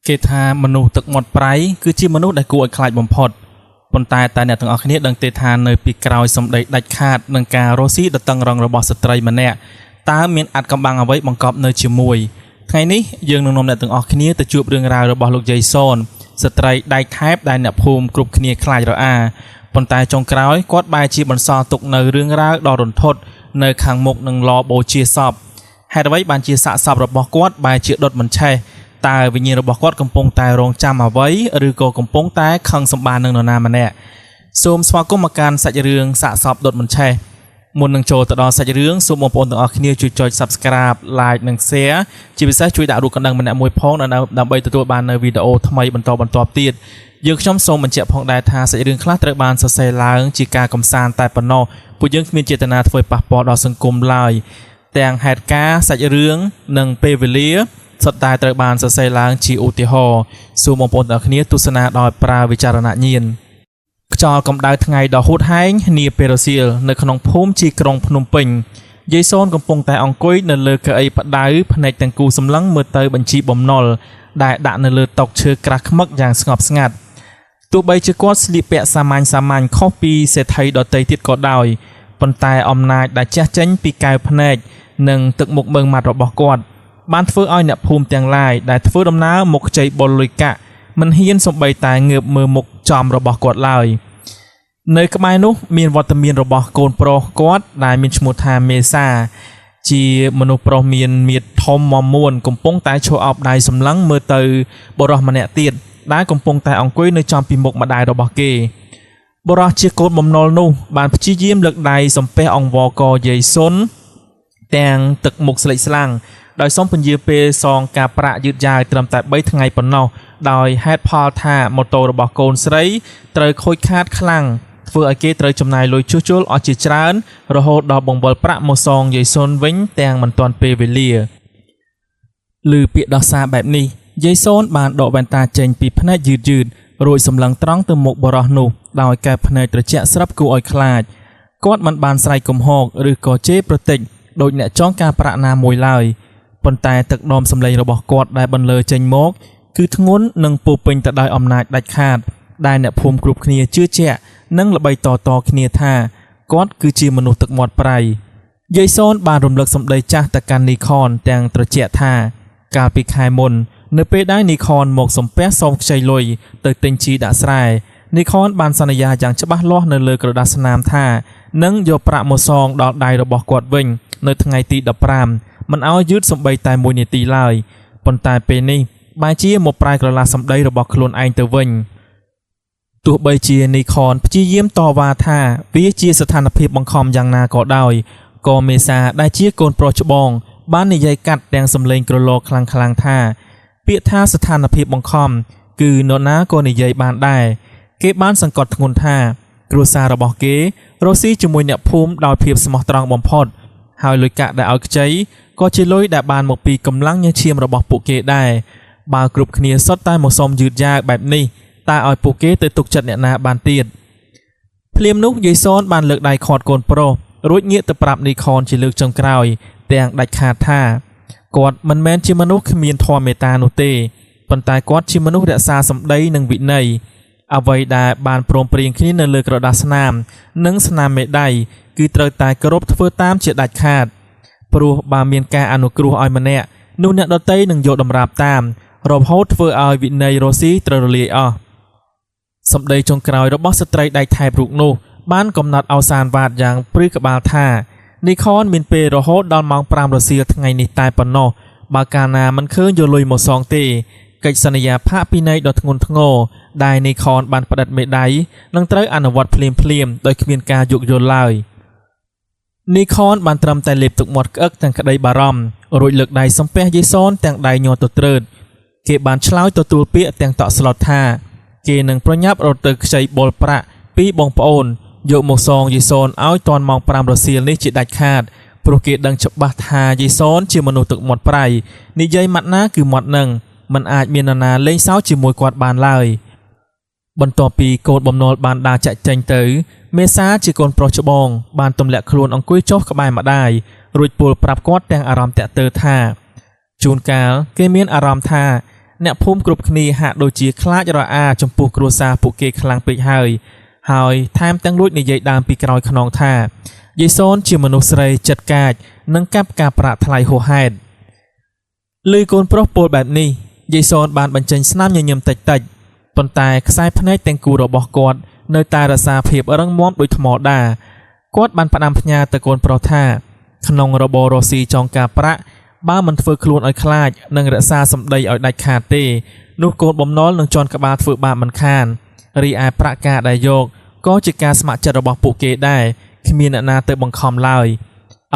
គេថាមនុស្សទឹកមាត់ប្រៃគឺជាមនុស្សដែលគួរឲ្យខ្លាចបំផុតប៉ុន្តែអ្នកទាំងអស់គ្នាដឹងទេថានៅពីក្រោយសម្ដីដាច់ខាតនឹងការរស់ស៊ីដ៏តឹងរ៉ឹងរបស់ស្ត្រីម្នាក់តើមានអាចកំបាំងអ្វីបង្កប់នៅជាមួយថ្ងៃនេះយើងនឹងនាំអ្នកទាំងអស់គ្នាទៅជួបរឿងរ៉ាវរបស់លោកយាយសូនស្ត្រីដែកថែបដែលអ្នកភូមិគ្រប់គ្នាខ្លាចរអាប៉ុន្តែចុងក្រោយគាត់បែរជាបន្សល់ទុកនៅរឿងរ៉ាវដ៏រន្ធត់នៅខាងមុខនឹងលបូជាសពហេតុអ្វីបានជាសាកសពរបស់គាត់បែរជាដុតមិនឆេះតើវិញ្ញាណរបស់គាត់កំពុងតែរងចាំអ្វីឬក៏កំពុងតែខឹងសម្បានឹងនរណាម្នាក់សូមស្វាគមន៍មកកាន់សាច់រឿងសាកសពដុតមិនឆេះមុននឹងចូលទៅដល់សាច់រឿងសូមបងប្អូនទាំងអស់គ្នាជួយចុច Subscribe Like និង Share ជាពិសេសជួយដាក់រូបកណ្ដឹងម្នាក់មួយផងដើម្បីទទួលបាននៅវីដេអូថ្មីបន្តទៀតយើងខ្ញុំសូមបញ្ជាក់ផងដែរថាសាច់រឿងខ្លះត្រូវបានសរសេរឡើងជាការកំសាន្តតែប៉ុណ្ណោះពួកយើងគ្មានចេតនាធ្វើប៉ះពាល់ដល់សង្គមឡើយទាំងហេតុការណ៍សាច់រឿងនិងពេលវេលាសុទ្ធតែត្រូវបានសរសេរឡើងជាឧទាហរណ៍សូមបងប្អូនទាំងអស់គ្នាទស្សនាដោយប្រើវិចារណញ្ញាណខ្យល់កម្ដៅថ្ងៃដ៏ហួតហែងនាពេលរសៀលនៅក្នុងភូមិជីក្រុងភ្នំពេញយាយសូនកំពុងតែអង្គុយនៅលើកៅអីផ្ដៅភ្នែកទាំងគូសម្លឹងមើលទៅបញ្ជីបំណុលដែលដាក់នៅលើតុឈើក្រាស់ខ្មឹកយ៉ាងស្ងប់ស្ងាត់ទោះបីជាគាត់ស្លៀកពាក់សាមញ្ញខុសពីសេដ្ឋីដទៃទៀតក៏ដោយប៉ុន្តែអំណាចដែលជះចេញពីកែវភ្នែកនិងទឹកមុខមើងម៉ាត់របស់គាត់បានធ្វើឲ្យអ្នកភូមិទាំងឡាយដែលធ្វើដំណើរមកខ្ចីបុលលុយកាក់មិនហ៊ានសំបីតែងើបមើលមុខចំរបស់គាត់ឡើយនៅក្បែរនោះមានវត្តមានរបស់កូនប្រុសគាត់ដែលមានឈ្មោះថាមេសាជាមនុស្សប្រុសមានមៀតធំមមួនកំពុងតែឈរអោបដៃសម្លឹងមើលទៅបុរសម្នាក់ទៀតដែលកំពុងតែអង្គុយនៅចំពីមុខម្ដាយរបស់គេបុរសជាកូនបំណុលនោះបានព្យាយាមលើកដៃសំពះអង្វរកយាយសុនទាំងទឹកមុខស្លេកស្លាំងដោយសូមពន្យាពេលសងការប្រាក់យឺតយ៉ាវត្រឹមតែ3ថ្ងៃប៉ុណ្ណោះដោយហេតុផលថាម៉ូតូរបស់កូនស្រីត្រូវខូចខាតខ្លាំងធ្វើឲ្យគេត្រូវចំណាយលុយជួសជុលអស់ជាច្រើនរហូតដល់បង្វិលប្រាក់មកសងយាយសុនវិញទាំងមិនទាន់ពេលវេលាឮពាក្យដោះសារបែបនេះយាយសូនបានដកវ៉ែនតាចេញពីភ្នែកយឺតរួចសម្លឹងត្រង់ទៅមុខបរិសនោះដោយកែភ្នែកត្រជាក់ស្រាប់គួរឲ្យខ្លាចគាត់មិនបានស្រែកកំហកឬក៏ជេរប្រតិចដោយអ្នកចងការប្រាក់ណាមួយឡើយប៉ុន្តែទឹកដមសម្លេងរបស់គាត់ដែលបន្លឺចេញមកគឺធ្ងន់និងពោពេញទៅដោយអំណាចដាច់ខាតដែលអ្នកភូមិគ្រប់គ្នាជឿជាក់និងល្បីតគ្នាថាគាត់គឺជាមនុស្សទឹកមាត់ប្រៃយាយសូនបានរំលឹកសម្ដីចាស់ទៅកាន់នីខនទាំងត្រជាក់ថាកាលពីខែមុននៅពេលដែលនីខនមកសំពះសូមខ្ចីលុយទៅទិញជីដាក់ស្រែនីខនបានសន្យាយ៉ាងច្បាស់លាស់នៅលើក្រដាសស្នាមថានឹងយកប្រាក់មកសងដល់ដៃរបស់គាត់វិញនៅថ្ងៃទី15មិនឲ្យយឺតសំបីតែ1នាទីឡើយប៉ុន្តែពេលនេះបែរជាមកប្រែក្រឡាសម្ដីរបស់ខ្លួនឯងទៅវិញទោះបីជានីខនព្យាយាមតវ៉ាថាវាជាស្ថានភាពបង្ខំយ៉ាងណាក៏ដោយក៏មេសាដែលជាកូនប្រុសច្បងបាននិយាយកាត់ទាំងសម្លេងក្រឡខ្លាំងថាពាក្យថាស្ថានភាពបង្ខំគឺនរណាក៏និយាយបានដែរគេបានសង្កត់ធ្ងន់ថាគ្រួសាររបស់គេរស់ស៊ីជាមួយអ្នកភូមិដោយភាពស្មោះត្រង់បំផុតហើយលុយកាក់ដែលឲ្យខ្ចីក៏ជាលុយដែលបានមកពីកម្លាំងញើសឈាមរបស់ពួកគេដែរបើគ្រប់គ្នាសុទ្ធតែមកសុំយឺតយ៉ាវបែបនេះតែឲ្យពួកគេទៅទុកចិត្តអ្នកណាបានទៀតភ្លាមនោះយាយសូនបានលើកដៃខាត់កូនប្រុសរួចងាកទៅប្រាប់នីខនជាលើកចុងក្រោយទាំងដាច់ខាតថាគាត់មិនមែនជាមនុស្សគ្មានធម៌មេត្តានោះទេប៉ុន្តែគាត់ជាមនុស្សរក្សាសម្ដីនិងវិន័យអ្វីដែលបានព្រមព្រៀងគ្នានៅលើក្រដាសស្នាមនិងស្នាមមេដៃគឺត្រូវតែគោរពធ្វើតាមជាដាច់ខាតព្រោះបើមានការអនុគ្រោះឲ្យម្នាក់នោះអ្នកដទៃនឹងយកតម្រាប់តាមរហូតធ្វើឲ្យវិន័យរស់ស៊ីត្រូវរលាយអស់សម្ដីចុងក្រោយរបស់ស្ត្រីដៃថែបរូបនោះបានកំណត់អវសានវ៉ាតយ៉ាងព្រឺក្បាលថានីខនមានពេលរហូតដល់ម៉ោង5រសៀលថ្ងៃនេះតែប៉ុណ្ណោះបើកាលណាមិនឃើញយកលុយមកសងទេកិច្ចសន្យាផាកពិន័យដ៏ធ្ងន់ធ្ងរដែលនីខនបានផ្តិតមេដៃនឹងត្រូវអនុវត្តភ្លាមដោយគ្មានការយោគយល់ឡើយនីខនបានត្រឹមតែលេបទឹកមាត់ក្អឹកទាំងក្តីបារម្ភរួចលើកដៃសំពះយាយសូនទាំងដៃញ័រទៅត្រើតគេបានឆ្លើយទទួលពាក្យទាំងតក់ស្លុតថាគេនឹងប្រញាប់រត់ទៅខ្ចីបុលប្រាក់ពីបងប្អូនយកមកសងយាយសូនឲ្យទាន់ម៉ោង5រសៀលនេះជាដាច់ខាតព្រោះគេដឹងច្បាស់ថាយាយសូនជាមនុស្សទឹកមាត់ប្រៃនិយាយម៉ាត់ណាគឺមាត់នឹងមិនអាចមាននរណាលេងសើចជាមួយគាត់បានឡើយបន្ទាប់ពីកូនបំណុលបានដើរចាក់ចេញទៅមេសាជាកូនប្រុសច្បងបានទម្លាក់ខ្លួនអង្គុយចុះក្បែរម្ដាយរួចពោលប្រាប់គាត់ទាំងអារម្មណ៍តាក់ទើថាជួនកាលគេមានអារម្មណ៍ថា អ្នកភូមិគ្រប់គ្នាហាក់ដូចជាខ្លាចរអាចំពោះគ្រួសារពួកគេខ្លាំងពេកហើយថែមទាំងលួចនិយាយដើមពីក្រោយខ្នងថាយាយសូនជាមនុស្សស្រីចិត្តកាចនិងកាប់ការប្រាក់ថ្លៃហួសហេតុឮកូនប្រុសពោលបែបនេះយាយសូនបានបញ្ចេញស្នាមញញឹមតិចៗប៉ុន្តែខ្សែភ្នែកទាំងគូរបស់គាត់នៅតែរក្សាភាពរឹងមាំដូចថ្មដាគាត់បានផ្ដាំផ្ញើទៅកូនប្រុសថាក្នុងរបបរស់ស៊ីចងការប្រាក់បើមិនធ្វើខ្លួនឲ្យខ្លាចនិងរក្សាសម្ដីឲ្យដាច់ខាតទេនោះកូនបំណុលនឹងជន់ក្បាលធ្វើបាបមិនខានរីឯប្រាក់ការដែលយកក៏ជាការស្ម័គ្រចិត្តរបស់ពួកគេដែរគ្មានអ្នកណាទៅបង្ខំឡើយ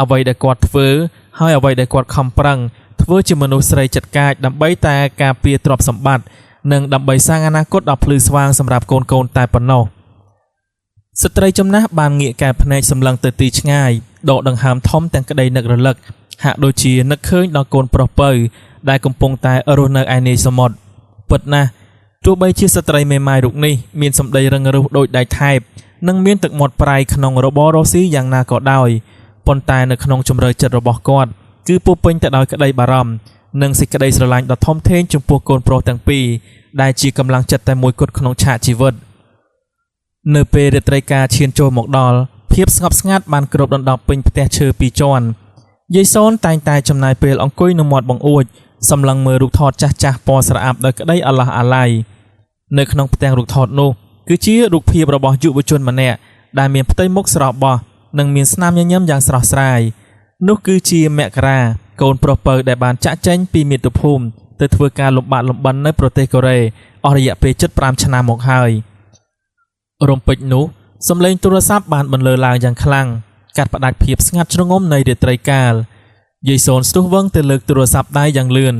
អ្វីដែលគាត់ធ្វើហើយអ្វីដែលគាត់ខំប្រឹងធ្វើជាមនុស្សស្រីចិត្តកាចដើម្បីតែការពារទ្រព្យសម្បត្តិនិងដើម្បីសាងអនាគតដ៏ភ្លឺស្វាងសម្រាប់កូនតែប៉ុណ្ណោះស្ត្រីចំណាស់បានងាកកែភ្នែកសម្លឹងទៅទីឆ្ងាយដកដង្ហើមធំទាំងក្តីនឹករលឹកហាក់ដូចជានឹកឃើញដល់កូនប្រុសពៅដែលកំពុងតែរស់នៅឯនាយសមុទ្រពិតណាស់ទោះបីជាស្ត្រីមេម៉ាយរូបនេះមានសម្ដីរឹងរូសដូចដៃថែបនិងមានទឹកមាត់ប្រៃក្នុងរបររស់ស៊ីយ៉ាងណាក៏ដោយប៉ុន្តែនៅក្នុងជំរឿចិត្តរបស់គាត់គឺពោពេញទៅដោយក្តីបារម្ភនិងសេចក្តីស្រឡាញ់ដ៏ធំធេងចំពោះកូនប្រុសទាំងពីរដែលជាកម្លាំងចិត្តតែមួយគត់ក្នុងឆាកជីវិតនៅពេលរាត្រីការឈានចូលមកដល់ភាពស្ងប់ស្ងាត់បានគ្របដណ្ដប់ពេញផ្ទះឈើពីរជាន់យាយសូនតែងតែចំណាយពេលអង្គុយនៅមាត់បង្អួចសម្លឹងមើលរូបថតចាស់ពណ៌ស្រអាប់ដោយក្តីអាឡោះអាល័យនៅក្នុងផ្ទាំងរូបថតនោះគឺជារូបភាពរបស់យុវជនម្នាក់ដែលមានផ្ទៃមុខស្រស់បោះនិងមានស្នាមញញឹមយ៉ាងស្រស់ស្រាយនោះគឺជាមករាកូនប្រុសពៅដែលបានចាក់ចែងពីមាតុភូមិទៅធ្វើការលំបាកលំបិននៅប្រទេសកូរ៉េអស់រយៈពេល75ឆ្នាំមកហើយរំពេចនោះសំឡេងទូរស័ព្ទបានបន្លឺឡើងយ៉ាងខ្លាំងកាត់ផ្តាច់ភាពស្ងាត់ជ្រងំនៃរាត្រីកាលយាយសូនស្ទុះវឹងទៅលើកទូរស័ព្ទដៃយ៉ាងលឿន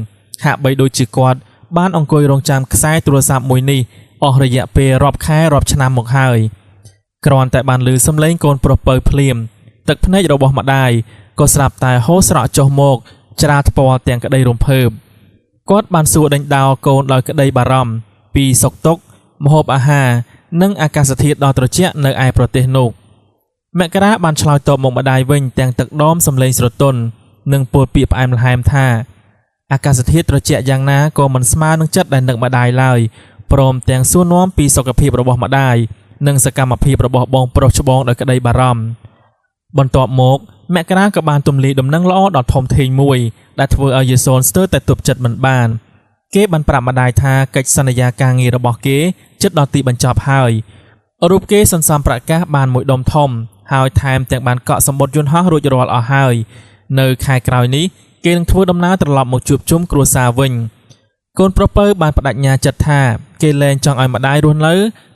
ហាក់បីដូចជាគាត់បានអង្គុយរងចាំខ្សែទូរស័ព្ទមួយនេះអស់រយៈពេលរាប់ខែរាប់ឆ្នាំមកហើយគ្រាន់តែបានឮសំឡេងកូនប្រុសពៅភ្លាមទឹកភ្នែករបស់ម្ដាយក៏ស្រាប់តែហូរស្រក់ចុះមកច្រាថ្ពាល់ទាំងក្តីរំភើបគាត់បានសួរដេញដោលកូនដោយក្តីបារម្ភពីសុខទុក្ខម្ហូបអាហារនិងអាកាសធាតុដ៏ត្រជាក់នៅឯប្រទេសនោះមករាបានឆ្លើយតបមកម្ដាយវិញទាំងទឹកដមសំឡេងស្រទន់និងពោលពាក្យផ្អែមល្ហែមថាអាកាសធាតុត្រជាក់យ៉ាងណាក៏មិនស្មើនឹងចិត្តដែលនឹកម្ដាយឡើយព្រមទាំងសួរនាំពីសុខភាពរបស់ម្ដាយនិងសកម្មភាពរបស់បងប្រុសច្បងដោយក្តីបារម្ភបន្ទាប់មកមករាក៏បានទម្លាយដំណឹងល្អដល់ធំធេងមួយដែលធ្វើឲ្យយាយសូនស្ទើរតែទប់ចិត្តមិនបានគេបានប្រាប់ម្ដាយថាកិច្ចសន្យាការងាររបស់គេជិតដល់ទីបញ្ចប់ហើយរូបគេសន្សំប្រកាសបានមួយដុំធំហើយថែមទាំងបានកក់សម្បត្តិយន្តហោះរួចរាល់អស់ហើយនៅខែក្រោយនេះគេនឹងធ្វើដំណើរត្រឡប់មកជួបជុំគ្រួសារវិញកូនប្រុសពៅបានបដិញ្ញាចិត្តថាគេលែងចង់ឲ្យម្ដាយរស់នៅ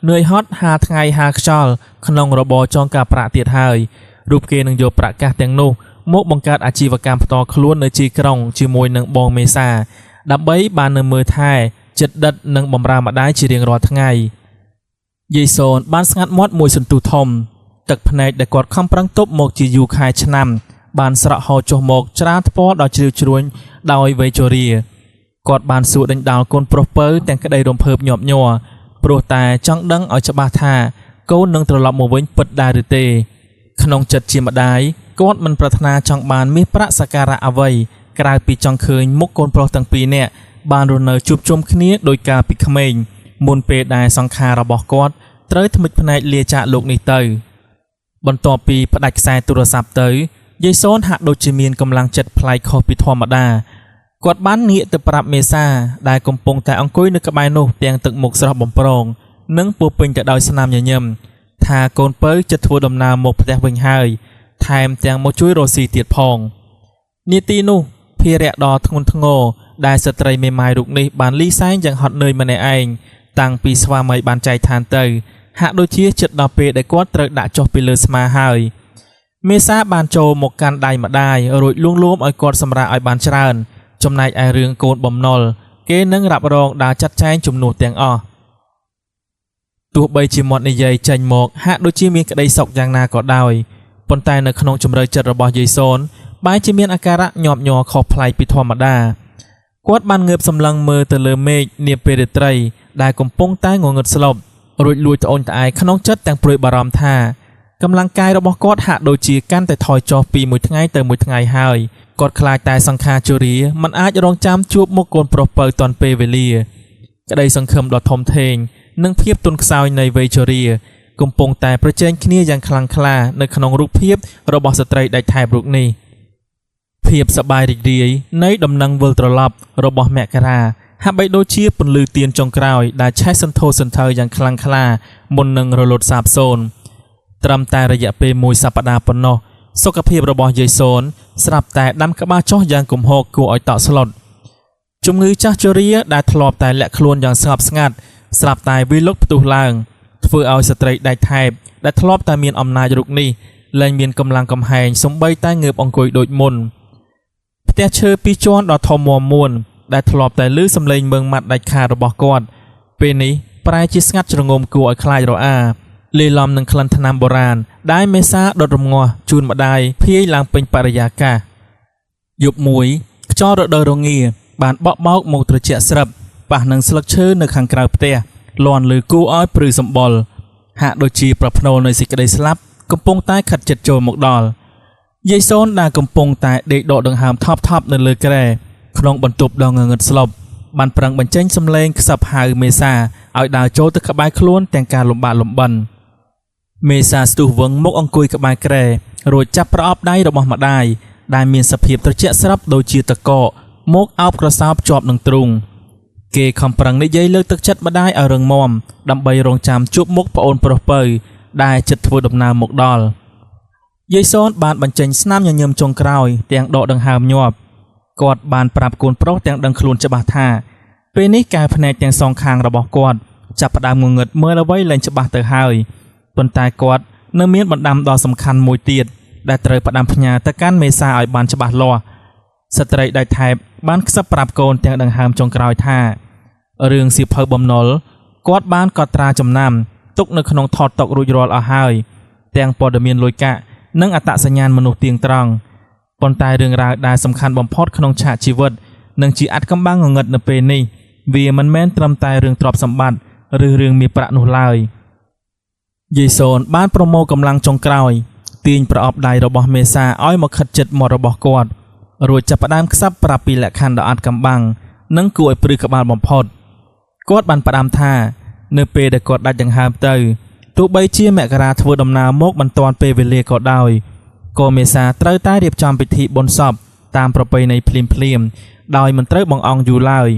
នឿយហត់ហាថ្ងៃហាខ្យល់ក្នុងរបរចងការប្រាក់ទៀតហើយរូបគេនឹងយកប្រាក់កាសទាំងនោះមកបង្កើតអាជីវកម្មផ្ទាល់ខ្លួននៅទីក្រុងជាមួយនឹងបងមេសាដើម្បីបាននៅមើលថែចិត្តដិតនិងបម្រើម្ដាយជារៀងរាល់ថ្ងៃយាយសូនបានស្ងាត់មាត់មួយសន្ទុះធំទឹកភ្នែកដែលគាត់ខំប្រឹងទប់មកជាយូរខែឆ្នាំបានស្រក់ហូរចុះមកច្រាថ្ពាល់ដល់ជ្រាវជ្រួញដោយវ័យជរាគាត់បានសួរដេញដោលកូនប្រុសពៅទាំងក្តីរំភើបញាប់ញ័រព្រោះតែចង់ដឹងឲ្យច្បាស់ថាកូននឹងត្រឡប់មកវិញពិតដែរឬទេក្នុងចិត្តជាម្ដាយគាត់មិនប្រាថ្នាចង់បានមាសប្រាក់សក្ការៈអ្វីក្រៅពីចង់ឃើញមុខកូនប្រុសទាំងពីរនាក់បានរស់នៅជួបជុំគ្នាដោយកាលពីក្មេងមុនពេលដែលសង្ខាររបស់គាត់ត្រូវធ្មេចភ្នែកលាចាកលោកនេះទៅបន្ទាប់ពីផ្ដាច់ខ្សែទូរស័ព្ទទៅយាយសូនហាក់ដូចជាមានកម្លាំងចិត្តប្លែកខុសពីធម្មតាគាត់បានងាកទៅប្រាប់មេសាដែលកំពុងតែអង្គុយនៅក្បែរនោះទាំងទឹកមុខស្រស់បំព្រងនិងពោពេញទៅដោយស្នាមញញឹមថាកូនពៅចិត្តធ្វើដំណើរមកផ្ទះវិញហើយថែមទាំងមកជួយរស់ស៊ីទៀតផងនាទីនោះភារៈដ៏ធ្ងន់ធ្ងរដែលស្ត្រីមេម៉ាយរូបនេះបានលីសែងយ៉ាងហត់នឿយម្នាក់ឯងតាំងពីស្វាមីបានចែកឋានទៅហាក់ដូចជាចិត្តដល់ពេលដែលគាត់ត្រូវដាក់ចុះពីលើស្មាហើយមេសាបានចូលមកកាន់ដៃម្ដាយរួចលួងលោមឲ្យគាត់សម្រាកឲ្យបានច្រើនចំណែកឯរឿងកូនបំណុលគេនឹងរ៉ាប់រងដើរចាត់ចែងជំនួសទាំងអស់ទោះបីជាមាត់និយាយចេញមកហាក់ដូចជាមានក្តីសុខយ៉ាងណាក៏ដោយប៉ុន្តែនៅក្នុងជំរឿចិត្តរបស់យាយសូនបែរជាមានអាការៈញាប់ញ័រខុសប្លែកពីធម្មតាគាត់បានងើបសម្លឹងមើលទៅលើមេឃនាពេលរាត្រីដែលកំពុងតែងងឹតស្លុបរួចលួចត្អូញត្អែក្នុងចិត្តទាំងព្រួយបារម្ភថា កម្លាំងកាយរបស់គាត់ហាក់ដូចជាកាន់តែថយចុះពីមួយថ្ងៃទៅមួយថ្ងៃហើយគាត់ខ្លាចតែសង្ខារជរាមិនអាចរងចាំជួបមុខកូនប្រុសពៅទាន់ពេលវេលាក្តីសង្ឃឹមដ៏ធំធេងនិងភាពទន់ខ្សោយនៃវ័យជរាកំពុងតែប្រជែងគ្នាយ៉ាងខ្លាំងក្លានៅក្នុងរូបភាពរបស់ស្ត្រីដាច់ថែបរូបនេះភាពសប្បាយរីករាយនៃដំណឹងវិលត្រឡប់របស់មករាហាក់បីដូចជាពន្លឺទៀនចុងក្រោយដែលឆេះសន្ធោសន្ធៅយ៉ាងខ្លាំងក្លាមុននឹងរលត់សាបសូន្យត្រឹមតែរយៈពេលមួយសប្តាហ៍ប៉ុណ្ណោះសុខភាពរបស់យាយសូនស្រាប់តែដាំក្បាលចុះយ៉ាងគំហកគួរឲ្យតក់ស្លុតជំងឺចាស់ជរាដែលធ្លាប់តែលាក់ខ្លួនយ៉ាងស្ងប់ស្ងាត់ស្រាប់តែវាលុកផ្ទុះឡើងធ្វើឲ្យស្ត្រីដាច់ថែបដែលធ្លាប់តែមានអំណាចរុកនេះលែងមានកម្លាំងកំហែងសំបីតែងើបអង្គុយដូចមុនផ្ទះឈើពីរជាន់ដ៏ធំមាំមួនដែលធ្លាប់តែឮសំឡេងមើងម៉ាត់ដាច់ខាតរបស់គាត់ពេលនេះប្រែជាស្ងាត់ជ្រងំគួរឲ្យខ្លាចរអាលេឡំនឹងក្លិនថ្នាំបុរាណដែលមេសាដុតរងាស់ជូនម្ដាយភាយឡើងពេញបរិយាកាសយប់មួយខ្យល់រដូវរងាបានបក់បោកមកត្រជាក់ស្រាប់ប៉ះនឹងស្លឹកឈើនៅខាងក្រៅផ្ទះលាន់លើគូឲ្យព្រឺសម្បុរហាក់ដូចជាប្រភ្នូលនៃសេចក្តីស្លាប់កំពុងតែខិតជិតចូលមកដល់យាយសូនដែលកំពុងតែដេកដកដង្ហើមថប់នៅលើគ្រែក្នុងបន្ទប់ដ៏ងងឹតស្លុបបានប្រឹងបញ្ចេញសំឡេងខ្សឹបហៅមេសាឲ្យដើរចូលទៅក្បែរខ្លួនទាំងការលំបាកលំបិនមេសាស្ទុះវឹងមកអង្គុយក្បែរគ្រែរួចចាប់ប្រអប់ដៃរបស់ម្ដាយដែលមានសភាពត្រជាក់ស្រាប់ដូចជាតកកមកអោបក្រសោបជាប់នឹងទ្រូងគេខំប្រឹងនិយាយលើកទឹកចិត្តម្ដាយឲ្យរឹងមាំដើម្បីរងចាំជួបមុខប្អូនប្រុសពៅដែលចិត្តធ្វើដំណើរមកដល់យាយសូនបានបញ្ចេញស្នាមញញឹមចុងក្រោយទាំងដកដង្ហើមញាប់គាត់បានប្រាប់កូនប្រុសទាំងដឹងខ្លួនច្បាស់ថាពេលនេះកែភ្នែកទាំងសងខាងរបស់គាត់ចាប់ផ្ដើមងងឹតមើលអ្វីលែងច្បាស់ទៅហើយប៉ុន្តែគាត់នៅមានបណ្ដាំដ៏សំខាន់មួយទៀតដែលត្រូវផ្ដាំផ្ញើទៅកាន់មេសាឲ្យបានច្បាស់លាស់ស្ត្រីដាច់ថែបបានខ្សឹបប្រាប់កូនទាំងដង្ហើមចុងក្រោយថារឿងសៀវភៅបំណុលគាត់បានកត់ត្រាចំណាំទុកនៅក្នុងថតតុករួចរាល់អស់ហើយទាំងព័ត៌មានលុយកាក់និងអត្តសញ្ញាណមនុស្សទៀងត្រង់ប៉ុន្តែរឿងរ៉ាវដែលសំខាន់បំផុតក្នុងឆាកជីវិតនិងជាអាត់កំបាំងងងឹតនៅពេលនេះវាមិនមែនត្រឹមតែរឿងទ្រព្យសម្បត្តិឬរឿងមាសប្រាក់នោះឡើយយាយសូនបានប្រមូលកម្លាំងចុងក្រោយទាញប្រអប់ដៃរបស់មេសាឲ្យមកខិតជិតមាត់របស់គាត់រួចចាប់ផ្ដើមខ្សឹបប្រាប់ពីលក្ខខណ្ឌដ៏អាត់កំបាំងនិងគួរឲ្យព្រឺក្បាលបំផុតគាត់បានផ្ដាំថានៅពេលដែលគាត់ដាច់ដង្ហើមទៅទោះបីជាមករាធ្វើដំណើរមកមិនទាន់ពេលវេលាក៏ដោយក៏មេសាត្រូវតែរៀបចំពិធីបុណ្យសពតាមប្រពៃណីភ្លាមដោយមិនត្រូវបង្អង់យូរឡើយ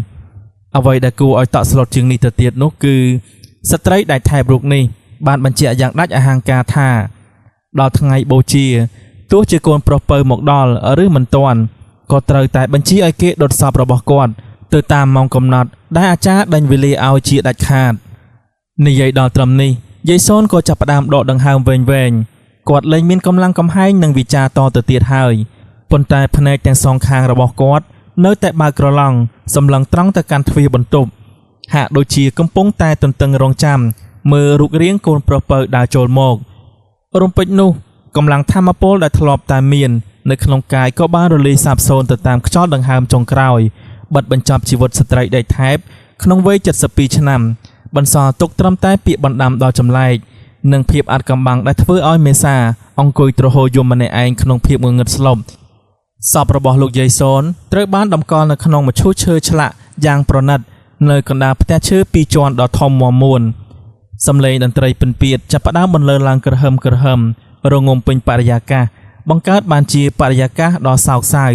អ្វីដែលគួរឲ្យតក់ស្លុតជាងនេះទៅទៀតនោះគឺស្ត្រីដែលថែបរូបនេះបានបញ្ជាក់យ៉ាងដាច់អហង្ការថាដល់ថ្ងៃបូជាទោះជាកូនប្រុសពៅមកដល់ឬមិនទាន់ក៏ត្រូវតែបញ្ជាឲ្យគេដុតសពរបស់គាត់ទៅតាមម៉ោងកំណត់ដែលអាចារ្យដេញវេលាឲ្យជាដាច់ខាតនិយាយដល់ត្រឹមនេះយាយសូនក៏ចាប់ផ្ដើមដកដង្ហើមវែងគាត់លែងមានកម្លាំងកំហែងនឹងវិចារតទៅទៀតហើយប៉ុន្តែភ្នែកទាំងសងខាងរបស់គាត់នៅតែបើកក្រឡង់សម្លឹងត្រង់ទៅកាន់ទ្វារបន្ទប់ហាក់ដូចជាកំពុងតែទន្ទឹងរង់ចាំមើលរូបរាងកូនប្រុសពៅដើរចូលមករំពេចនោះកម្លាំងធម្មពលដែលធ្លាប់តែមាននៅក្នុងកាយក៏បានរលាយសាបសូន្យទៅតាមខ្យល់ដង្ហើមចុងក្រោយបិទបញ្ចប់ជីវិតស្ត្រីដេកថែបក្នុងវ័យ72ឆ្នាំបន្សល់ទុកត្រឹមតែពាក្យបណ្ដាំដ៏ចម្លែកនិងភាពអាត់កំបាំងដែលធ្វើឲ្យមេសាអង្គុយទ្រហោយំម្នាក់ឯងក្នុងភាពងងឹតស្លុបសពរបស់លោកយាយសូនត្រូវបានតម្កល់នៅក្នុងមឈូសឈើឆ្លាក់យ៉ាងប្រណិតនៅកណ្ដាលផ្ទះឈើពីរជាន់ដ៏ធំមាំមួនសំឡេងតន្ត្រីពិណពាទ្យចាប់ផ្ដើមបន្លឺឡើងក្រហឹមរងំពេញបរិយាកាសបង្កើតបានជាបរិយាកាសដ៏សោកសៅ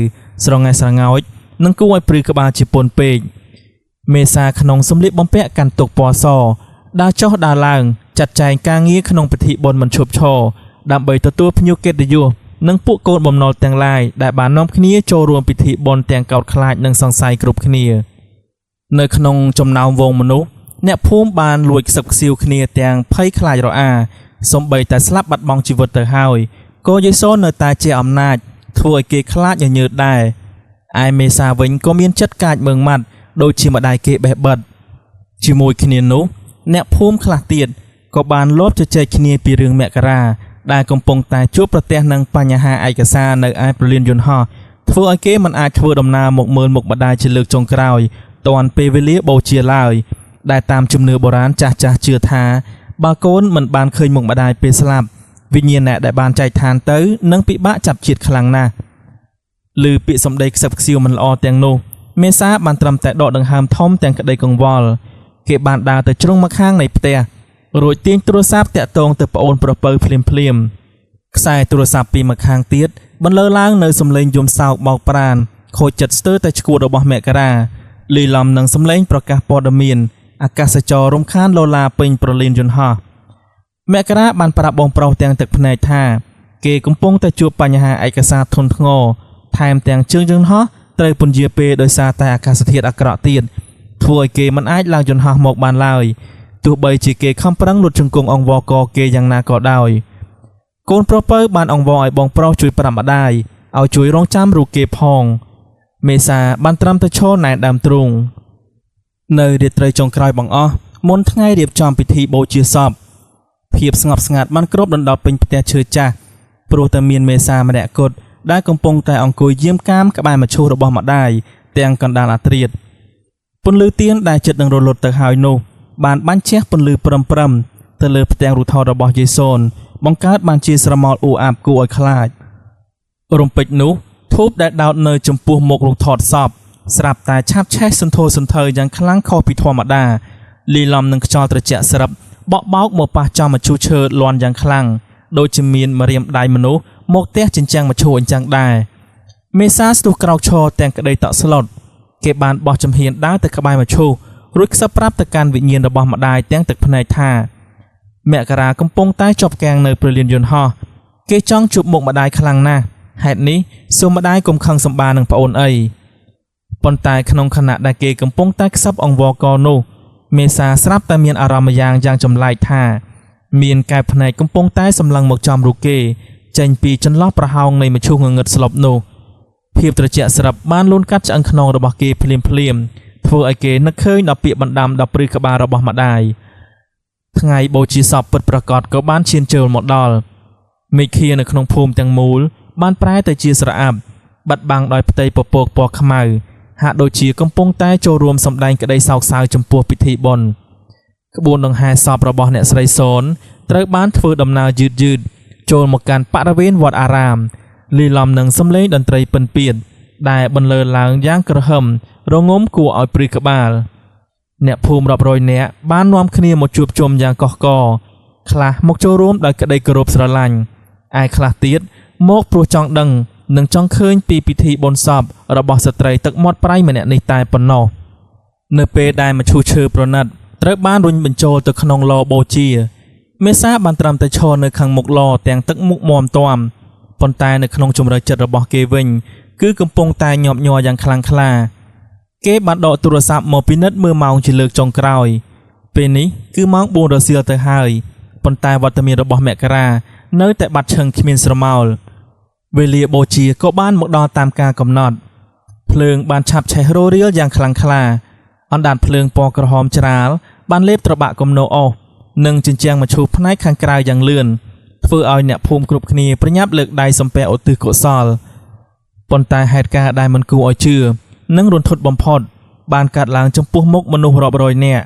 ស្រងេះស្រងោចនិងគួរឲ្យព្រឺក្បាលជាពន់ពេកមេសាក្នុងសម្លៀកបំពាក់កាន់ទុកពណ៌សដើរចុះដើរឡើងចាត់ចែងការងារក្នុងពិធីបុណ្យមិនឈប់ឈរដើម្បីទទួលភ្ញៀវកិត្តិយសនិងពួកកូនបំណុលទាំងឡាយដែលបាននាំគ្នាចូលរួមពិធីបុណ្យទាំងកោតខ្លាចនិងសង្ស័យគ្រប់គ្នានៅក្នុងចំណោមវងមនុស្សអ្នកភូមិបានលួចខ្សឹបខ្សៀវគ្នាទាំងភ័យខ្លាចរអាសូម្បីតែស្លាប់បាត់បង់ជីវិតទៅហើយក៏យាយសូននៅតែជាអំណាចធ្វើឲ្យគេខ្លាចញញើតដែរឯមេសាវិញក៏មានចិត្តកាចមើងម៉ាត់ដូចជាម្ដាយគេបេះបិទជាមួយគ្នានោះអ្នកភូមិខ្លះទៀតក៏បានលបជជែកគ្នាពីរឿងមករាដែលកំពុងតែជួបប្រទះនឹងបញ្ហាឯកសារនៅឯព្រលានយន្តហោះធ្វើឲ្យគេមិនអាចធ្វើដំណើរមកមើលមុខម្ដាយជាលើកចុងក្រោយទាន់ពេលវេលាបូជាឡើយដែលតាមជំនឿបុរាណចាស់ជឿថាបើកូនមិនបានឃើញមុខម្ដាយពេលស្លាប់ វិញ្ញាណដែលបានចែកឋានទៅនឹងពិបាកចាប់ជាតិខ្លាំងណាស់ឬពាក្យសម្ដីខ្សឹបខ្សៀវមិនល្អទាំងនោះមេសាបានត្រឹមតែដកដង្ហើមធំទាំងក្តីកង្វល់គេបានដើរទៅជ្រុងម្ខាងនៃផ្ទះរួចទាញទូរស័ព្ទតាក់ទងទៅប្អូនប្រពៅភ្លាមខ្សែទូរស័ព្ទពីម្ខាងទៀតបន្លឺឡើងនៅសំឡេងយំសោកបោកប្រានខូចចិត្តស្ទើរតែឈួតរបស់មករាលីឡំនឹងសំឡេងប្រកាសព័ត៌មានអាកាសចររំខានឡូឡាពេញប្រលានយន្តហោះមករាបានប្រាប់បងប្រុសទាំងទឹកភ្នែកថាគេកំពុងតែជួបបញ្ហាឯកសារធ្ងន់ធ្ងរថែមទាំងជើងយន្តហោះត្រូវពន្យាពេលដោយសារតែអាកាសធាតុអាក្រក់ទៀតធ្វើឲ្យគេមិនអាចឡើងយន្តហោះមកបានឡើយទោះបីជាគេខំប្រឹងលុតជង្គង់អង្វរកគេយ៉ាងណាក៏ដោយកូនប្រពៅបានអង្វរឲ្យបងប្រុសជួយប្រាប់ម្ដាយឲ្យជួយរងចាំរូបគេផងមេសាបានត្រឹមតែឈរណែនដើមទ្រូងនៅរាត្រីចុងក្រោយបង្អស់មុនថ្ងៃរៀបចំពិធីបូជាសពភាពស្ងប់ស្ងាត់បានគ្របដណ្ដប់ពេញផ្ទះឈើចាស់ព្រោះតែមានមេសាម្នាក់គត់ដែលកំពុងតែអង្គុយយាមកាមក្បែរមឈូសរបស់ម្ដាយទាំងកណ្ដាលអាធ្រាត្រពន្លឺទៀនដែលជិតនឹងរលត់ទៅហើយនោះបានបាញ់ជះពន្លឺព្រំទៅលើផ្ទាំងរូបថតរបស់យេស៊ូនបង្កើតបានជាស្រមោលអ៊ូអាប់គួរឲ្យខ្លាចរំពេចនោះធូបដែលដោតនៅចំពោះមុខរូបថតសពស្រាប់តែឆាបឆេះសន្ធោសន្ធៅយ៉ាងខ្លាំងខុសពីធម្មតាលីឡំនឹងខ្យល់ត្រជាក់ស្រិបបក់បោកមកប៉ះចំមឈូសឈើលាន់យ៉ាងខ្លាំងដូចជាមានម្រាមដៃមនុស្សមកទះចិញ្ចាំងមឈូសអញ្ចឹងដែរមេសាស្ទុះក្រោកឈរទាំងក្តីតក់ស្លុតគេបានបោះចំហៀនដើរទៅក្បែរមឈូសរួចខ្សឹបប្រាប់ទៅកាន់វិញ្ញាណរបស់ម្ដាយទាំងទឹកភ្នែកថាមករាកំពុងតែជាប់គាំងនៅព្រលានយន្តហោះគេចង់ជួបមុខម្ដាយខ្លាំងណាស់ហេតុនេះសូមម្ដាយកុំខឹងសម្បានឹងប្អូនអីប៉ុន្តែក្នុងខណៈដែលគេកំពុងតែខ្សឹបអង្វរកនោះមេសាស្រាប់តែមានអារម្មណ៍យ៉ាងចម្លែកថាមានកែបភ្នែកកំពុងតែសម្លឹងមកចំរូបគេចេញពីចន្លោះប្រហោងនៃមឈូសងងឹតស្លុបនោះភាពត្រជាក់ស្រាប់បានលូនកាត់ឆ្អឹងខ្នងរបស់គេភ្លាមធ្វើឲ្យគេនឹកឃើញដល់ពាក្យបណ្ដាំដល់ព្រឺក្បាលរបស់ម្ដាយថ្ងៃបូជាសពពិតប្រាកដក៏បានឈានចូលមកដល់មេឃានៅក្នុងភូមិទាំងមូលបានប្រែទៅជាស្រអាប់បាត់បាំងដោយផ្ទៃពពកពណ៌ខ្មៅហាក់ដូចជាកំពុងតែចូលរួមសម្ដែងក្តីសោកសៅចំពោះពិធីបុណ្យក្បួនដង្ហែសពរបស់អ្នកស្រីសូនត្រូវបានធ្វើដំណើរយឺតចូលមកកាន់បរិវេណវត្តអារាមលីឡំនឹងសំឡេងតន្ត្រីពិណពាទ្យដែលបន្លឺឡើងយ៉ាងក្រហមរងំគួរឲ្យព្រឺក្បាលអ្នកភូមិរាប់រយនាក់បាននាំគ្នាមកជួបជុំយ៉ាងកុះករខ្លះមកចូលរួមដោយក្តីគោរពស្រឡាញ់ឯខ្លះទៀតមកព្រោះចង់ដឹងនិងចង់ឃើញពីពិធីបុណ្យសពរបស់ស្ត្រីទឹកមាត់ប្រៃម្នាក់នេះតែប៉ុណ្ណោះនៅពេលដែលមឈូសឈើប្រណិតត្រូវបានរុញបញ្ចូលទៅក្នុងឡបូជាមេសាបានត្រឹមតែឈរនៅខាងមុខឡទាំងទឹកមុខមាំទាំប៉ុន្តែនៅក្នុងជំរឿចិត្តរបស់គេវិញគឺកំពុងតែញាប់ញ័រយ៉ាងខ្លាំងក្លាគេបានដកទូរស័ព្ទមកពិនិត្យមើលម៉ោងជាលើកចុងក្រោយពេលនេះគឺម៉ោង 4 រសៀលទៅហើយប៉ុន្តែវត្តមានរបស់មករានៅតែបាត់ឈឹងគ្មានស្រមោលវេលាបូជាក៏បានមកដល់តាមការកំណត់ភ្លើងបានឆាប់ឆេះរោរៀលយ៉ាងខ្លាំងក្លាអណ្ដាតភ្លើងពណ៌ក្រហមច្រាលបានលេបត្របាក់គំនោអស់និងជញ្ជាំងមឈូសផ្នែកខាងក្រៅយ៉ាងលឿនធ្វើឲ្យអ្នកភូមិគ្រប់គ្នាប្រញាប់លើកដៃសំពះឧទ្ទិសកុសលប៉ុន្តែហេតុការណ៍ដែលមិនគួរឲ្យជឿនិងរន្ធត់បំផុតបានកើតឡើងចំពោះមុខមនុស្សរាប់រយនាក់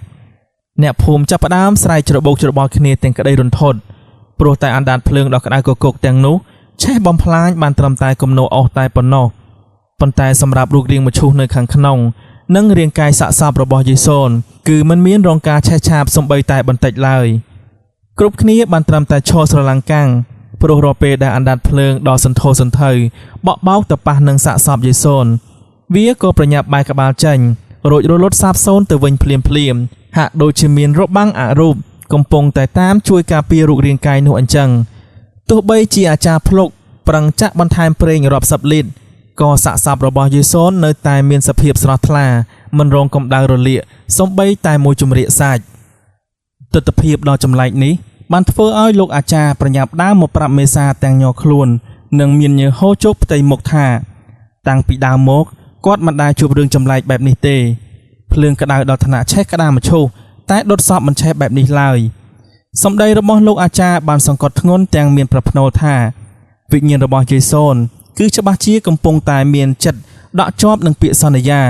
អ្នកភូមិចាប់ផ្ដើមស្រែកច្របូកច្របល់គ្នាទាំងក្តីរន្ធត់ព្រោះតែអណ្ដាតភ្លើងដ៏ក្តៅគគុកទាំងនោះឆេះបំផ្លាញបានត្រឹមតែគំនោអស់តែប៉ុណ្ណោះប៉ុន្តែសម្រាប់រូបរាងមឈូសនៅខាងក្នុងនិងរាងកាយសាកសពរបស់យេស៊ូនគឺមិនមានរងការឆេះឆាបសំបីតែបន្តិចឡើយគ្រប់គ្នាបានត្រឹមតែឈរស្រឡាំងកាំងព្រោះរាល់ពេលដែលអណ្ដាតភ្លើងដ៏សន្ធោសន្ធៅបក់បោកទៅប៉ះនឹងសាកសពយេស៊ូនវាក៏ប្រញាប់បែរក្បាលចេញរួចរលត់សាបសូន្យទៅវិញភ្លាមហាក់ដូចជាមានរបាំងអរូបកំពុងតែតាមជួយការពាររូបរាងកាយនោះអញ្ចឹងទោះបីជាអាចារ្យភ្លុកប្រឹងចាក់បន្ថែមប្រេងរាប់សិបលីត្រក៏សាកសពរបស់យេស៊ូននៅតែមានសភាពស្រស់ថ្លាមិនរងកម្ដៅរលាកសូម្បីតែមួយជំរាកសាច់ទស្សនភាពដ៏ចម្លែកនេះបានធ្វើឲ្យលោកអាចារ្យប្រញាប់ដើរមកប្រាប់មេសាទាំងញ័រខ្លួននិងមានញើសហូរជោគផ្ទៃមុខថាតាំងពីដើមមកគាត់មិនដែលជួបរឿងចម្លែកបែបនេះទេភ្លើងក្តៅដល់ថ្នាក់ឆេះក្តារមឈូសតែដុតសពមិនឆេះបែបនេះឡើយសម្ដីរបស់លោកអាចារ្យបានសង្កត់ធ្ងន់ទាំងមានប្រផ្នូលថាវិញ្ញាណរបស់យេស៊ូនគឺច្បាស់ជាកំពុងតែមានចិត្តដក់ជាប់នឹងពាក្យសន្យា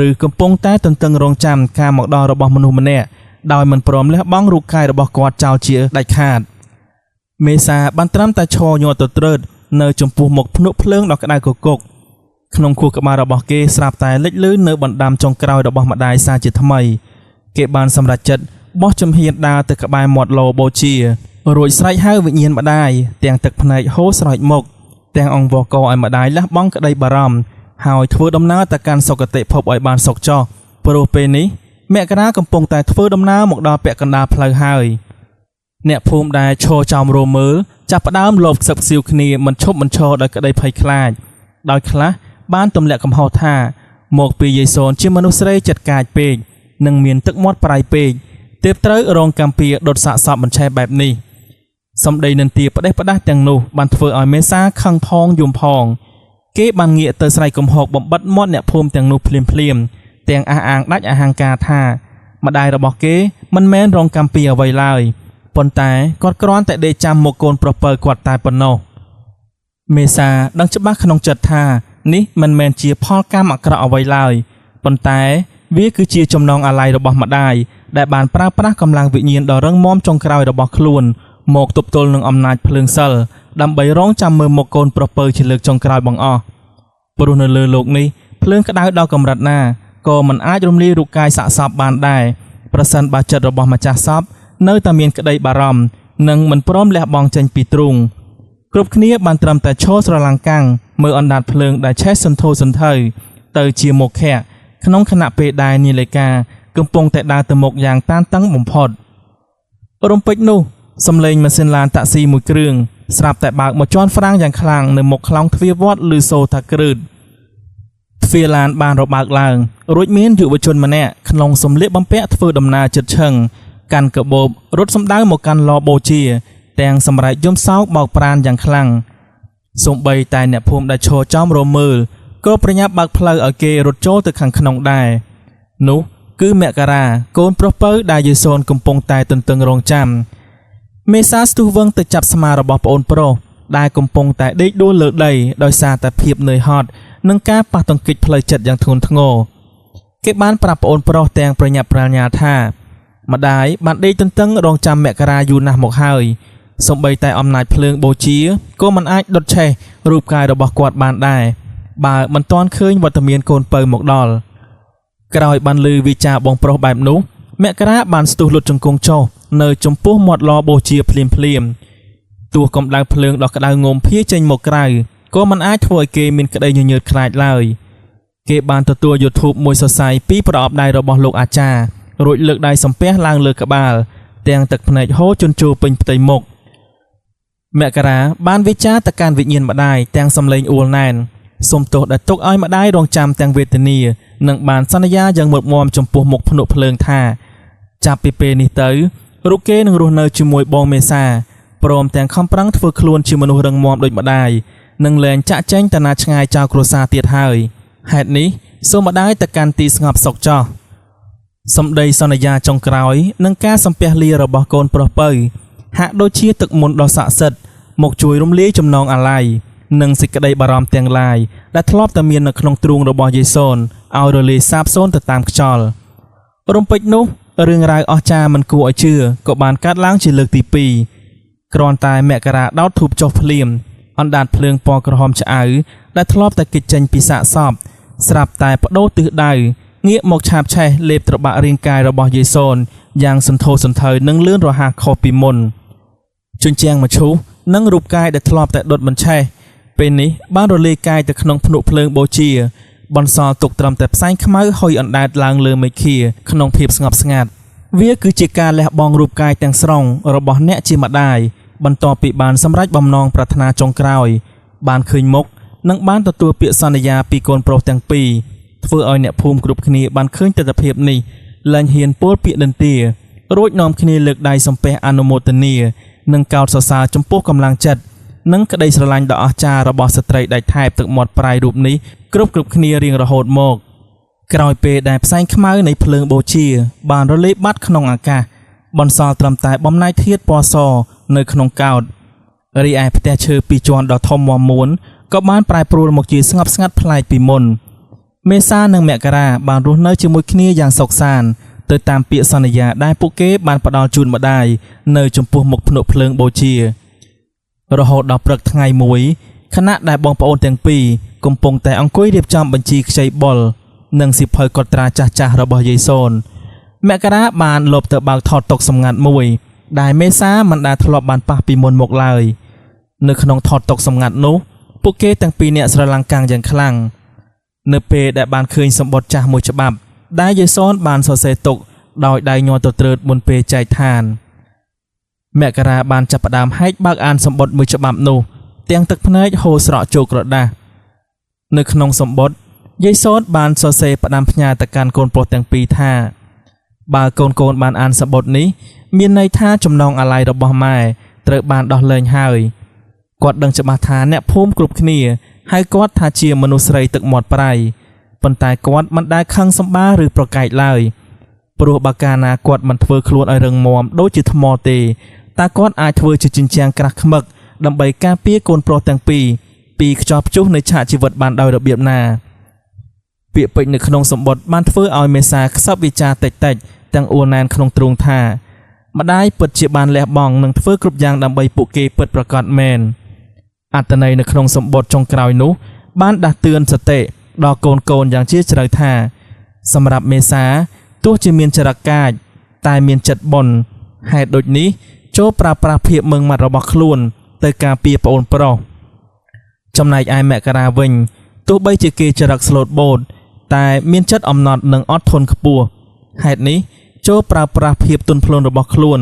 ឬកំពុងតែទន្ទឹងរង់ចាំការមកដល់របស់មនុស្សម្នាក់ដោយមិនព្រមលះបង់រូបកាយរបស់គាត់ចោលជាដាច់ខាត មេសាបានត្រាំតែឈរញ័រទៅត្រើតនៅចំពោះមុខភ្នក់ភ្លើងដ៏ក្តៅគគុកក្នុងខួរក្បាលរបស់គេស្រាប់តែលេចលឺនៅបណ្ដាំចុងក្រោយរបស់ម្ដាយសាជាថ្មីគេបានសម្រេចចិត្តបោះជំហានដើរទៅក្បែរមាត់ឡូបូជារួចស្រែកហៅវិញ្ញាណម្ដាយទាំងទឹកភ្នែកហូរស្រោចមុខទាំងអង្វរកឲ្យម្ដាយលះបង់ក្តីបារម្ភហើយធ្វើដំណើរទៅកាន់សុគតិភពឲ្យបានសុខចុះព្រោះពេលនេះមករាកំពុងតែធ្វើដំណើរមកដល់ពាក់កណ្ដាលផ្លូវហើយអ្នកភូមិដែលឈរចោមរមើលចាប់ផ្ដើមលបខ្សឹបខ្សៀវគ្នាមិនឈប់មិនឈរដោយក្តីភ័យខ្លាចដោយខ្លះបានទម្លាក់កំហុសថាមកពីយាយសូនជាមនុស្សស្រីចិត្តកាចពេកនិងមានទឹកមាត់ប្រៃពេកទើបត្រូវរងកម្មពៀដុតសាកសពមិនឆេះបែបនេះសម្ដីនន្ទាផ្ដេសផ្ដាស់ទាំងនោះបានធ្វើឲ្យមេសាខឹងផងយំផងគេបានងាកទៅស្រែកកំហុកបំបិតមាត់អ្នកភូមិទាំងនោះភ្លាមទាំងអះអាងដាច់អហង្ការថាម្ដាយរបស់គេមិនមែនរងកម្មពៀអ្វីឡើយប៉ុន្តែគាត់គ្រាន់តែដេកចាំមកកូនប្រុសពៅគាត់តែប៉ុណ្ណោះមេសាដឹងច្បាស់ក្នុងចិត្តថានេះមិនមែនជាផលកម្មអាក្រក់អ្វីឡើយប៉ុន្តែវាគឺជាចំណងអាល័យរបស់ម្ដាយដែលបានប្រើប្រាស់កម្លាំងវិញ្ញាណដ៏រឹងមាំចុងក្រោយរបស់ខ្លួនមកទប់ទល់នឹងអំណាចភ្លើងសិលដើម្បីរងចាំមើលមុខកូនប្រុសពៅជាលើកចុងក្រោយបង្អស់ព្រោះនៅលើโลกនេះភ្លើងក្តៅដល់កម្រិតណាក៏មិនអាចរំលាយរូបកាយសាកសពបានដែរប្រសិនបើចិត្តរបស់ម្ចាស់សពនៅតែមានក្តីបារម្ភនិងមិនព្រមលះបង់ចេញពីទ្រូងគ្រប់គ្នាបានត្រឹមតែឈរស្រឡាំងកាំងមើលអណ្ដាតភ្លើងដែលឆេះសន្ធោសន្ធៅទៅជាមុខៈក្នុងខណៈពេលដែលនាឡិកាកំពុងតែដើរទៅមុខយ៉ាងតានតឹងបំផុតរំពេចនោះសំឡេងម៉ាស៊ីនឡានតាក់ស៊ីមួយគ្រឿងស្រាប់តែបើកមកជន់ហ្វ្រាំងយ៉ាងខ្លាំងនៅមុខខ្លោងទ្វារវត្តឬសូថាក្រឺតទ្វារឡានបានរបើកឡើងរួចមានយុវជនម្នាក់ក្នុងសម្លៀកបំពាក់ធ្វើដំណើរជិតឈឹងកាន់កាបូបរត់សម្ដៅមកកាន់ឡបូជាទាំងសម្រែកយំសោកបោកប្រានយ៉ាងខ្លាំងសូម្បីតែអ្នកភូមិដែលឈរចំរមើលក៏ប្រញាប់បើកផ្លូវឲ្យគេរត់ចូលទៅខាងក្នុងដែរនោះគឺមករាកូនប្រុសពៅដែលយេសូនកំពុងតែទន្ទឹងរង់ចាំមេសាស្ទុះវឹងទៅចាប់ស្មារបស់ប្អូនប្រុសដែលកំពុងតែដេកដួលលើដីដោយសារតែភាពនឿយហត់និងការប៉ះទង្គិចផ្លូវចិត្តយ៉ាងធ្ងន់ធ្ងរគេបានប្រាប់ប្អូនប្រុសទាំងប្រញាប់ប្រាជ្ញាថាម្ដាយបានដេកទន្ទឹងរង់ចាំមករាយូរណាស់មកហើយសូម្បីតែអំណាចភ្លើងបូជាក៏មិនអាចដុតឆេះរូបកាយរបស់គាត់បានដែរបើមិនទាន់ឃើញវត្តមានកូនពៅមកដល់ក្រោយបានឮវិចារបងប្រុសបែបនោះមករាបានស្ទុះលុតជង្គង់ចុះនៅចំពោះមាត់ឡបូជាភ្លាមទោះកម្ដៅភ្លើងដ៏ក្តៅងោមភាចេញមកក្រៅក៏មិនអាចធ្វើឲ្យគេមានក្តីញញើតខ្លាចឡើយគេបានទទួលយកធូបមួយសរសៃពីប្រអប់ដៃរបស់លោកអាចារ្យរួចលើកដៃសំពះឡើងលើក្បាលទាំងទឹកភ្នែកហូរជន់ជោពេញផ្ទៃមុខមករាបានវិចារទៅកាន់វិញ្ញាណម្ដាយទាំងសំឡេងអួលណែនសុំទោសដែលទុកឲ្យម្ដាយរងចាំទាំងវេទនានិងបានសន្យាយ៉ាងមុតមមចំពោះមុខភ្នក់ភ្លើងថាចាប់ពីពេលនេះទៅរូបគេនឹងរស់នៅជាមួយបងមេសាព្រមទាំងខំប្រឹងធ្វើខ្លួនជាមនុស្សរឹងមាំដូចម្ដាយនិងលែងចាក់ចែងតាណាឆ្ងាយចោលគ្រួសារទៀតហើយហេតុនេះសូមម្ដាយទៅកាន់ទីស្ងប់សុខចោះសម្ដីសន្យាចុងក្រោយនិងការសំពះលារបស់កូនប្រុសពៅហាក់ដូចជាទឹកមន្តដ៏ស័ក្តិសិទ្ធិមកជួយរំលាយចំណងអាល័យនិងសេចក្តីបារម្ភទាំងឡាយដែលធ្លាប់តែមាននៅក្នុងទ្រូងរបស់យេសូនឲ្យរលាយសាបសូន្យទៅតាមខ្យល់រំពេចនោះរឿងរ៉ាវអស្ចារ្យមិនគួរឲ្យជឿក៏បានកើតឡើងជាលើកទី2គ្រាន់តែមករាដោតធូបចុះភ្លាមអណ្ដាតភ្លើងពណ៌ក្រហមឆ្អៅដែលធ្លាប់តែគេចចេញពីសាកសពស្រាប់តែបដូរទិសដៅងាកមកឆាបឆេះលេបត្របាក់រាងកាយរបស់យេសូនយ៉ាងសន្ធោសន្ធៅនិងលឿនរហ័សខុសពីមុនជញ្ជាំងមឈូសនិងរូបកាយដែលធ្លាប់តែដុតមិនឆេះពេលនេះបានរលាយកាយទៅក្នុងភ្នក់ភ្លើងបូជាបន្សល់ទុកត្រឹមតែផ្សែងខ្មៅហុយអណ្ដែតឡើងលើមេឃាក្នុងភាពស្ងប់ស្ងាត់វាគឺជាការលះបង់រូបកាយទាំងស្រុងរបស់អ្នកជាម្ដាយបន្ទាប់ពីបានសម្រេចបំណងប្រាថ្នាចុងក្រោយបានឃើញមុខនិងបានទទួលពាក្យសន្យាពីកូនប្រុសទាំងពីរធ្វើឲ្យអ្នកភូមិគ្រប់គ្នាបានឃើញទស្សនវិជ្ជានេះឡើងហ៊ានពោលពាក្យដន្ទារួចនាំគ្នាលើកដៃសំពះអនុមោទនានិងកោតសរសើរចំពោះកម្លាំងចិត្តនិងក្តីស្រឡាញ់ដ៏អស្ចារ្យរបស់ស្ត្រីដាច់ថែបទឹកមាត់ប្រៃរូបនេះគ្រប់គ្នារៀងរហូតមកក្រោយពេលដែលផ្សែងខ្មៅនៃភ្លើងបូជាបានរលាយបាត់ក្នុងអាកាសបន្សល់ត្រឹមតែបំណែកធាតុពណ៌សនៅក្នុងកោដ្ឋរីឯផ្ទះឈើពីរជាន់ដ៏ធំមាំមួនក៏បានប្រែប្រួលមកជាស្ងប់ស្ងាត់ប្លែកពីមុនមេសានិងមករាបានរស់នៅជាមួយគ្នាយ៉ាងសុខសាន្តទៅតាមពាក្យសន្យាដែលពួកគេបានផ្ដល់ជូនម្ដាយនៅចំពោះមុខភ្នក់ភ្លើងបូជា រហូតដល់ព្រឹកថ្ងៃមួយខណៈដែលបងប្អូនទាំងពីរកំពុងតែអង្គុយរៀបចំបញ្ជីខ្ចីបុលនិងសិភៅកត់ត្រាចាស់ៗរបស់យាយសូនមករាបានលបទៅបើកថតតុកសម្ងាត់មួយដែលមេសាមិនដែលធ្លាប់បានប៉ះពីមុនមកឡើយនៅក្នុងថតតុកសម្ងាត់នោះពួកគេទាំងពីរនាក់ស្រឡាំងកាំងយ៉ាងខ្លាំងនៅពេលដែលបានឃើញសម្បត្តិចាស់មួយច្បាប់ដែលយាយសូនបានសរសេរទុកដោយដៃញ័រទៅត្រើតមុនពេលចែកឋានមករាបានចាប់ផ្ដើមហែកបើកអានសម្បត្តិមួយច្បាប់នោះទាំងទឹកភ្នែកហូរស្រក់ចូលក្រដាសនៅក្នុងសម្បត្តិយាយសូនបានសរសេរផ្ដាំផ្ញើទៅកាន់កូនប្រុសទាំងពីរថាបើកូនបានអានសម្បត្តិនេះមានន័យថាចំណងអាល័យរបស់ម៉ែត្រូវបានដោះលែងហើយគាត់ដឹងច្បាស់ថាអ្នកភូមិគ្រប់គ្នាហៅគាត់ថាជាមនុស្សស្រីទឹកមាត់ប្រៃប៉ុន្តែគាត់មិនដែលខឹងសម្បាឬប្រកែកឡើយព្រោះបើកាលណាគាត់មិនធ្វើខ្លួនឲ្យរឹងមាំដូចជាថ្មទេតែគាត់អាចធ្វើជាជញ្ជាំងក្រាស់ខ្មឹកដើម្បីការពារកូនប្រុសទាំងពីរពីខ្យល់ព្យុះនៃឆាកជីវិតបានដោយរបៀបណាពាក្យពេចន៍នៅក្នុងសម្បត្តិបានធ្វើឲ្យមេសាខ្សឹបវិចារតិចទាំងអួរណែនក្នុងទ្រូងថាម្ដាយពិតជាបានលះបង់និងធ្វើគ្រប់យ៉ាងដើម្បីពួកគេពិតប្រាកដមែនអត្ថន័យនៅក្នុងសម្បត្តិចុងក្រោយនោះបានដាស់តឿនសតិដល់កូនយ៉ាងជ្រាលជ្រៅថាសម្រាប់មេសាទោះជាមានចរិតកាចតែមានចិត្តបុណ្យហេតុដូចនេះចូលប្រើប្រាស់ភាពម៉ឺងម៉ាត់របស់ខ្លួនទៅការពារប្អូនប្រុសចំណែកឯមករាវិញទោះបីជាគេចរិតស្លូតបូតតែមានចិត្តអំណត់និងអត់ធន់ខ្ពស់ហេតុនេះចូលប្រើប្រាស់ភាពទន់ភ្លន់របស់ខ្លួន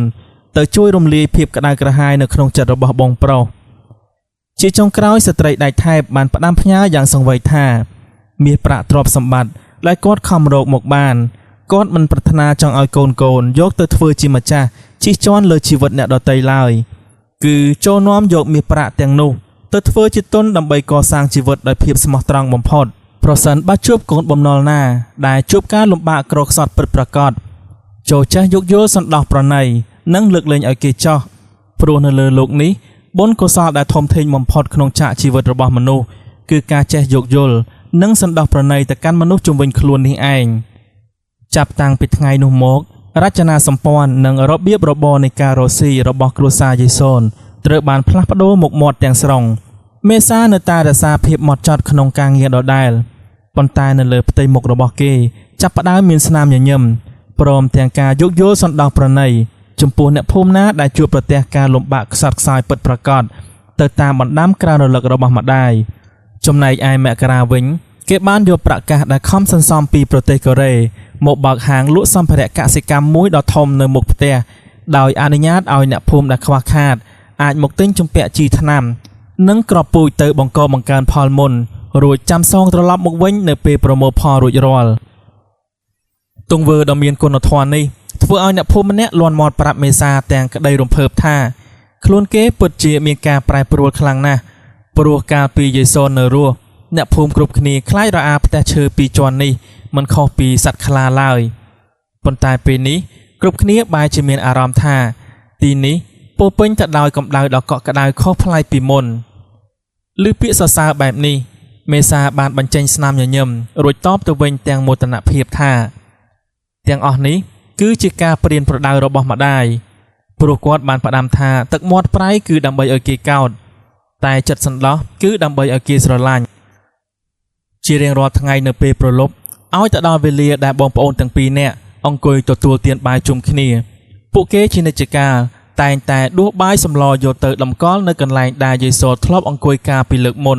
ទៅជួយរំលាយភាពក្តៅក្រហាយនៅក្នុងចិត្តរបស់បងប្រុសជាចុងក្រោយស្ត្រីដាច់ថែបបានផ្ដាំផ្ញើយ៉ាងសង្វេគថាមាសប្រាក់ទ្រព្យសម្បត្តិដែលគាត់ខំរកមកបានគាត់មិនប្រាថ្នាចង់ឲ្យកូនយកទៅធ្វើជាម្ចាស់ជិះជាន់លើជីវិតអ្នកដទៃឡើយគឺចូលនាំយកមាសប្រាក់ទាំងនោះទៅធ្វើជាទុនដើម្បីកសាងជីវិតដោយភាពស្មោះត្រង់បំផុតប្រសិនបើជួបកូនបំណុលណាដែលជួបការលំបាកក្រខ្សត់ពិតប្រាកដចូលចេះយោគយល់សន្តោសប្រណីនិងលើកលែងឲ្យគេចោះព្រោះនៅលើโลกនេះបុណ្យកុសលដែលធំធេងបំផុតក្នុងឆាកជីវិតរបស់មនុស្សគឺការចេះយោគយល់និងសន្តោសប្រណីទៅកាន់មនុស្សជុំវិញខ្លួននេះឯងចាប់តាំងពីថ្ងៃនោះមករចនាសម្ព័ន្ធនិងរបៀបរបបនៃការរស់ស៊ីរបស់គ្រួសារយាយសូនត្រូវបានផ្លាស់ប្ដូរមុខមាត់ទាំងស្រុងមេសានៅតែរក្សាភាពហ្មត់ចត់ក្នុងការងារដដែលប៉ុន្តែនៅលើផ្ទៃមុខរបស់គេចាប់ផ្ដើមមានស្នាមញញឹមព្រមទាំងការយោគយល់សន្តោសប្រណីចំពោះអ្នកភូមិណាដែលជួបប្រទះការលំបាកខ្សត់ខ្សោយពិតប្រាកដទៅតាមបណ្ដាំក្រៅរលឹករបស់ម្ដាយចំណែកឯមករាវិញគេបានយកប្រាក់កាសដែលខំសន្សំពីប្រទេសកូរ៉េមកបើកហាងលក់សម្ភារៈកសិកម្មមួយដ៏ធំនៅមុខផ្ទះដោយអនុញ្ញាតឲ្យអ្នកភូមិដែលខ្វះខាតអាចមកទិញជំពាក់ជីថ្នាំនិងក្របពូជទៅបង្កើនផលមុនរួចចាំសងត្រឡប់មកវិញនៅពេលប្រមូលផលរួចរាល់ទង្វើដ៏មានគុណធម៌នេះធ្វើឲ្យអ្នកភូមិម្នាក់លាន់មាត់ប្រាប់មេសាទាំងក្តីរំភើបថាខ្លួនគេពិតជាមានការប្រែប្រួលខ្លាំងណាស់ព្រោះកាលពីយាយសូននៅរស់អ្នកភូមិគ្រប់គ្នាខ្លាចរអាផ្ទះឈើពីរជាន់នេះមិនខុសពីសត្វខ្លាឡើយប៉ុន្តែពេលនេះគ្រប់គ្នាបែរជាមានអារម្មណ៍ថាទីនេះពោពេញទៅដោយកម្ដៅដ៏កក់ក្ដៅខុសប្លែកពីមុនឮពាក្យសរសើរបែបនេះមេសាបានបញ្ចេញស្នាមញញឹមរួចតបទៅវិញទាំងមោទនភាពថាទាំងអស់នេះគឺជាការព្រានប្រដៅរបស់ម្ដាយព្រោះគាត់បានផ្ដាំថាទឹកមាត់ប្រៃគឺដើម្បីឲ្យគេកោតតែចិត្តសន្តោសគឺដើម្បីឲ្យគេស្រឡាញ់ជារៀងរាល់ថ្ងៃនៅពេលប្រលប់ឲ្យទៅដល់វេលាដែលបងប្អូនទាំងពីរនាក់អង្គុយទទួលទានបាយជុំគ្នាពួកគេជានិច្ចកាលតែងតែដួសបាយសម្លយកទៅតម្កល់នៅកន្លែងដែលយាយសូធ្លាប់អង្គុយការពីលើកមុន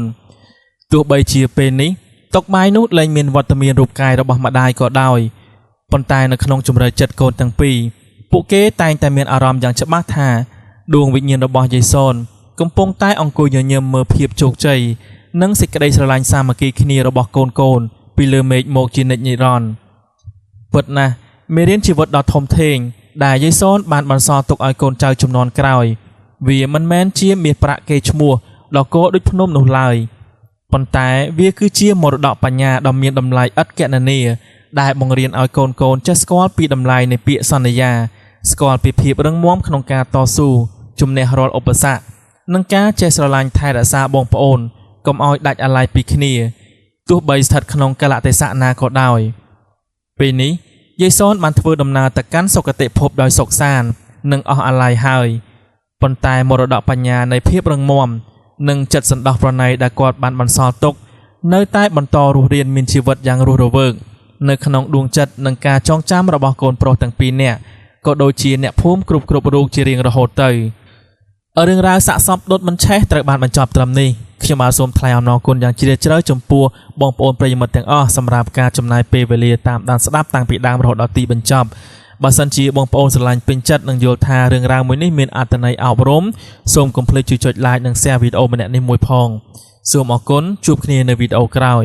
ទោះបីជាពេលនេះតុបាយនោះលែងមានវត្តមានរូបកាយរបស់ម្ដាយក៏ដោយប៉ុន្តែនៅក្នុងជំរឿចិត្តកូនទាំងពីរពួកគេតែងតែមានអារម្មណ៍យ៉ាងច្បាស់ថាដួងវិញ្ញាណរបស់យាយសូនកំពុងតែអង្គុយញញឹមមើលភាពជោគជ័យនិងសេចក្តីស្រឡាញ់សាមគ្គីគ្នារបស់កូនពីលើមេឃមកជានិច្ចនិរន្តរ៍ពិតណាស់មេរៀនជីវិតដ៏ធំធេងដែលយាយសូនបានបន្សល់ទុកឲ្យកូនចៅជំនាន់ក្រោយវាមិនមែនជាមាសប្រាក់កេរ្តិ៍ឈ្មោះដ៏គួរដូចភ្នំនោះឡើយប៉ុន្តែវាគឺជាមរតកបញ្ញាដ៏មានតម្លៃឥតគណនាដែលបង្រៀនឲ្យកូនចេះស្គាល់ពីតម្លៃនៃពាក្យសន្យាស្គាល់ពីភាពរឹងមាំក្នុងការតស៊ូជំនះរាល់ឧបសគ្គនិងការចេះស្រឡាញ់ថែរក្សាបងប្អូនកុំឲ្យដាច់អាល័យពីគ្នាទោះបីស្ថិតក្នុងកលៈទេសៈណាក៏ដោយពេលនេះយាយសូនបានធ្វើដំណើរទៅកាន់សុគតិភពដោយសុខសាន្តនិងអស់អាល័យហើយ ប៉ុន្តែមរតកបញ្ញានៃភាពរឹងមាំនិងចិត្តសន្តោសប្រណីដែលគាត់បានបន្សល់ទុកនៅតែបន្តរស់រានមានជីវិតយ៉ាងរស់រវើកនៅក្នុងដួងចិត្តនិងការចងចាំរបស់កូនប្រុសទាំងពីរនាក់ក៏ដូចជាអ្នកភូមិគ្រប់រូបជារៀងរហូតទៅរឿងរ៉ាវសាកសពដុតមិនឆេះត្រូវបានបញ្ចប់ត្រឹមនេះខ្ញុំបាទសូមថ្លែងអំណរគុណយ៉ាងជ្រាលជ្រៅចំពោះបងប្អូនប្រិយមិត្តទាំងអស់សម្រាប់ការចំណាយពេលវេលាតាមដានស្ដាប់តាំងពីដើមរហូតដល់ទីបញ្ចប់បើសិនជាបងប្អូនស្រឡាញ់ពេញចិត្តនិងយល់ថារឿងរ៉ាវមួយនេះមានអត្ថន័យអប់រំសូមកុំភ្លេចជួយចុច like និង share វីដេអូម្នាក់នេះមួយផងសូមអរគុណជួបគ្នានៅវីដេអូក្រោយ